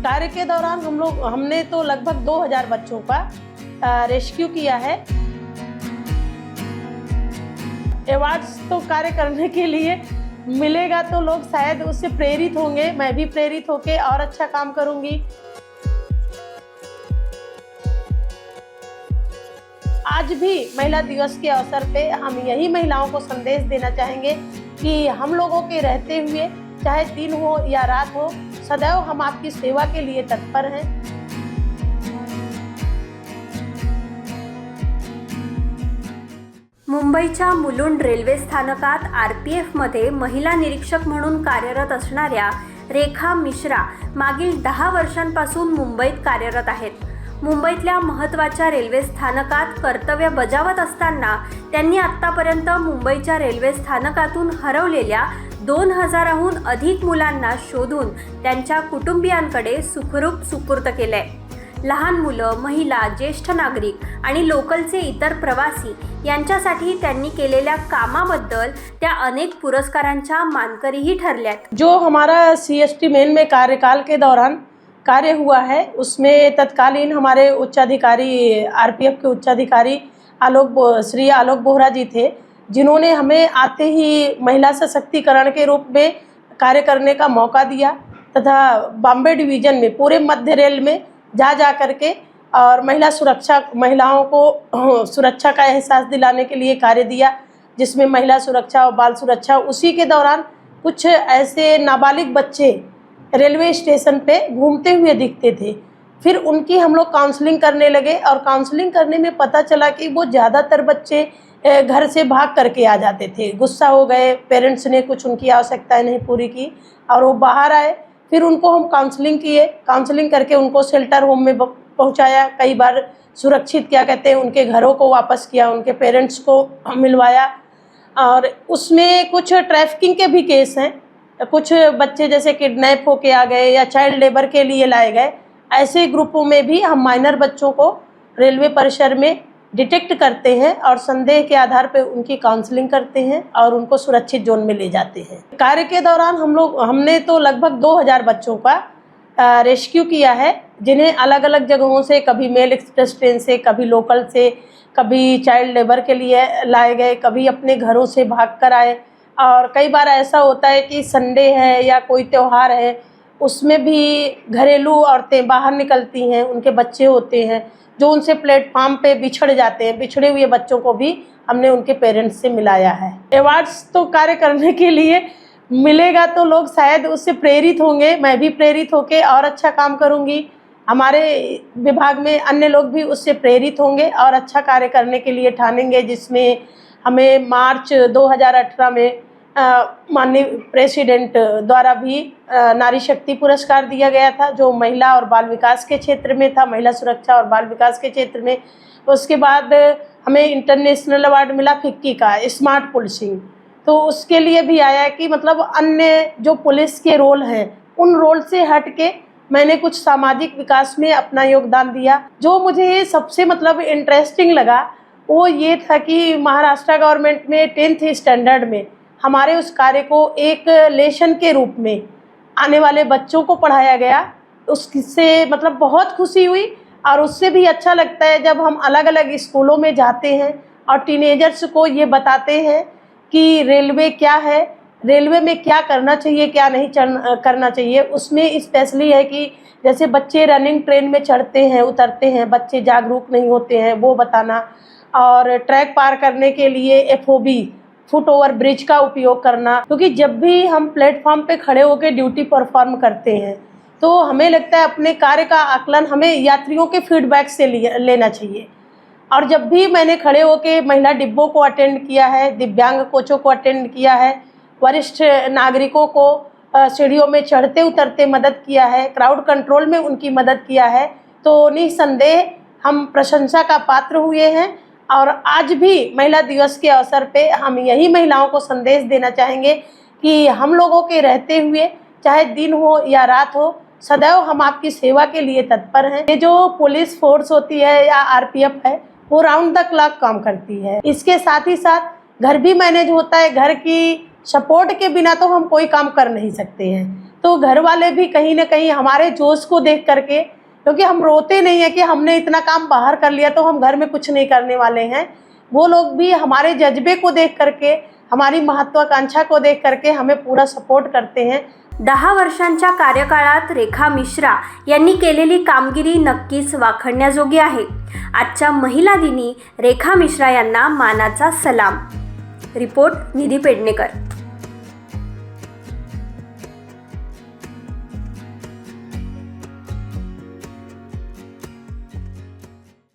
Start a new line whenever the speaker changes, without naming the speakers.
कार्य के दौरान हमने तो लगभग 2000 बच्चों का रेस्क्यू किया है। अवार्ड्स तो कार्य करने के लिए मिलेगा तो लोग शायद उससे प्रेरित होंगे, मैं भी प्रेरित होके और अच्छा काम करूंगी। आज भी महिला दिवस के अवसर पे हम यही महिलाओं को संदेश देना चाहेंगे कि हम लोगों के रहते हुए, चाहे दिन हो या रात हो, सदैव हम आपकी सेवा के लिए तत्पर हैं।
मुंबईच्या मुलुंड रेल्वे स्थानकात RPFमध्ये महिला निरीक्षक म्हणून कार्यरत असणाऱ्या रेखा मिश्रा मागील 10 वर्षांपासून मुंबईत कार्यरत आहेत। मुंबईतल्या महत्त्वाच्या रेल्वे स्थानकात कर्तव्य बजावत असताना त्यांनी आत्तापर्यंत मुंबईच्या रेल्वे स्थानकातून हरवलेल्या 2000हून अधिक मुलांना शोधून त्यांच्या कुटुंबियांकडे सुखरूप सुपूर्द केलंय। लहान मुलं, महिला, ज्येष्ठ नागरिक आणि लोकलचे इतर प्रवासी यांच्यासाठी त्यांनी केलेल्या कामाबद्दल त्या अनेक पुरस्कारांच्या मानकरीही ठरल्यात।
जो हमारा CST मेन में कार्यकाल के दौरान कार्य हुआ है, उसमें तत्कालीन हमारे उच्चाधिकारी RPF के उच्चाधिकारी श्री आलोक बोहरा जी थे, जिन्होंने हमें आते ही महिला सशक्तिकरण के रूप में कार्य करने का मौका दिया तथा बॉम्बे डिवीज़न में पूरे मध्य रेल में जा करके और महिलाओं को सुरक्षा का एहसास दिलाने के लिए कार्य दिया, जिसमें महिला सुरक्षा और बाल सुरक्षा। उसी के दौरान कुछ ऐसे नाबालिग बच्चे रेलवे स्टेशन पे घूमते हुए दिखते थे। फिर उनकी हम लोग काउंसलिंग करने लगे और काउंसलिंग करने में पता चला कि वो ज़्यादातर बच्चे घर से भाग करके आ जाते थे। गुस्सा हो गए, पेरेंट्स ने कुछ उनकी आवश्यकताएं नहीं पूरी की और वो बाहर आए। फिर उनको हम काउंसलिंग किए, काउंसलिंग करके उनको शेल्टर होम में पहुंचाया, कई बार सुरक्षित उनके घरों को वापस किया, उनके पेरेंट्स को मिलवाया। और उसमें कुछ ट्रैफिकिंग के भी केस हैं, कुछ बच्चे जैसे किडनैप होके आ गए या चाइल्ड लेबर के लिए लाए गए। ऐसे ग्रुपों में भी हम माइनर बच्चों को रेलवे परिसर में डिटेक्ट करते हैं और संदेह के आधार पर उनकी काउंसलिंग करते हैं और उनको सुरक्षित जोन में ले जाते हैं। कार्य के दौरान हमने तो लगभग 2000 बच्चों का रेस्क्यू किया है, जिन्हें अलग अलग जगहों से, कभी मेल एक्सप्रेस ट्रेन से, कभी लोकल से, कभी चाइल्ड लेबर के लिए लाए गए, कभी अपने घरों से भाग कर आए। और कई बार ऐसा होता है कि संडे है या कोई त्यौहार है, उसमें भी घरेलू औरतें बाहर निकलती हैं, उनके बच्चे होते हैं जो उनसे प्लेटफार्म पे बिछड़ जाते हैं। बिछड़े हुए बच्चों को भी हमने उनके पेरेंट्स से मिलाया है। अवार्ड्स तो कार्य करने के लिए मिलेगा तो लोग शायद उससे प्रेरित होंगे, मैं भी प्रेरित होके और अच्छा काम करूंगी। हमारे विभाग में अन्य लोग भी उससे प्रेरित होंगे और अच्छा कार्य करने के लिए ठानेंगे, जिसमें हमें मार्च 2018 में माननीय प्रेसिडेंट द्वारा भी नारी शक्ति पुरस्कार दिया गया था, जो महिला और बाल विकास के क्षेत्र में था, महिला सुरक्षा और बाल विकास के क्षेत्र में। उसके बाद हमें इंटरनेशनल अवार्ड मिला फिक्की का, स्मार्ट पुलिसिंग। तो उसके लिए भी आया कि मतलब अन्य जो पुलिस के रोल हैं, उन रोल से हट के मैंने कुछ सामाजिक विकास में अपना योगदान दिया। जो मुझे सबसे मतलब इंटरेस्टिंग लगा वो ये था कि महाराष्ट्र गवर्नमेंट में 10th स्टैंडर्ड में हमारे उस कार्य को एक लेसन के रूप में आने वाले बच्चों को पढ़ाया गया। उससे मतलब बहुत खुशी हुई। और उससे भी अच्छा लगता है जब हम अलग अलग स्कूलों में जाते हैं और टीनेजर्स को ये बताते हैं कि रेलवे क्या है, रेलवे में क्या करना चाहिए, क्या नहीं करना चाहिए। उसमें स्पेशली है कि जैसे बच्चे रनिंग ट्रेन में चढ़ते हैं, उतरते हैं, बच्चे जागरूक नहीं होते हैं, वो बताना। और ट्रैक पार करने के लिए FOB, फुट ओवर ब्रिज का उपयोग करना, क्योंकि जब भी हम प्लेटफॉर्म पे खड़े होकर ड्यूटी परफॉर्म करते हैं तो हमें लगता है अपने कार्य का आकलन हमें यात्रियों के फीडबैक से लेना चाहिए। और जब भी मैंने खड़े होकर महिला डिब्बों को अटेंड किया है, दिव्यांग कोचों को अटेंड किया है, वरिष्ठ नागरिकों को सीढ़ियों में चढ़ते उतरते मदद किया है, क्राउड कंट्रोल में उनकी मदद किया है, तो निसंदेह हम प्रशंसा का पात्र हुए हैं। और आज भी महिला दिवस के अवसर पे हम यही महिलाओं को संदेश देना चाहेंगे कि हम लोगों के रहते हुए, चाहे दिन हो या रात हो, सदैव हम आपकी सेवा के लिए तत्पर हैं। ये जो पुलिस फोर्स होती है या RPF है, वो राउंड द क्लॉक काम करती है। इसके साथ ही साथ घर भी मैनेज होता है, घर की सपोर्ट के बिना तो हम कोई काम कर नहीं सकते हैं। तो घर वाले भी कहीं ना कहीं हमारे जोश को देख करके, क्योंकि हम रोते नहीं है कि हमने इतना काम बाहर कर लिया तो हम घर में कुछ नहीं करने वाले हैं, वो लोग भी हमारे जज्बे को देख करके, हमारी महत्वाकांक्षा को देख करके हमें पूरा सपोर्ट करते हैं।
10 वर्षांच्या कार्यकाळात रेखा मिश्रा यांनी केलेली कामगिरी नक्कीच वाखाणण्याजोगी आहे। आजच्या महिला दिनी रेखा मिश्रा यांना मानाचा सलाम। रिपोर्ट निधी पेडणेकर।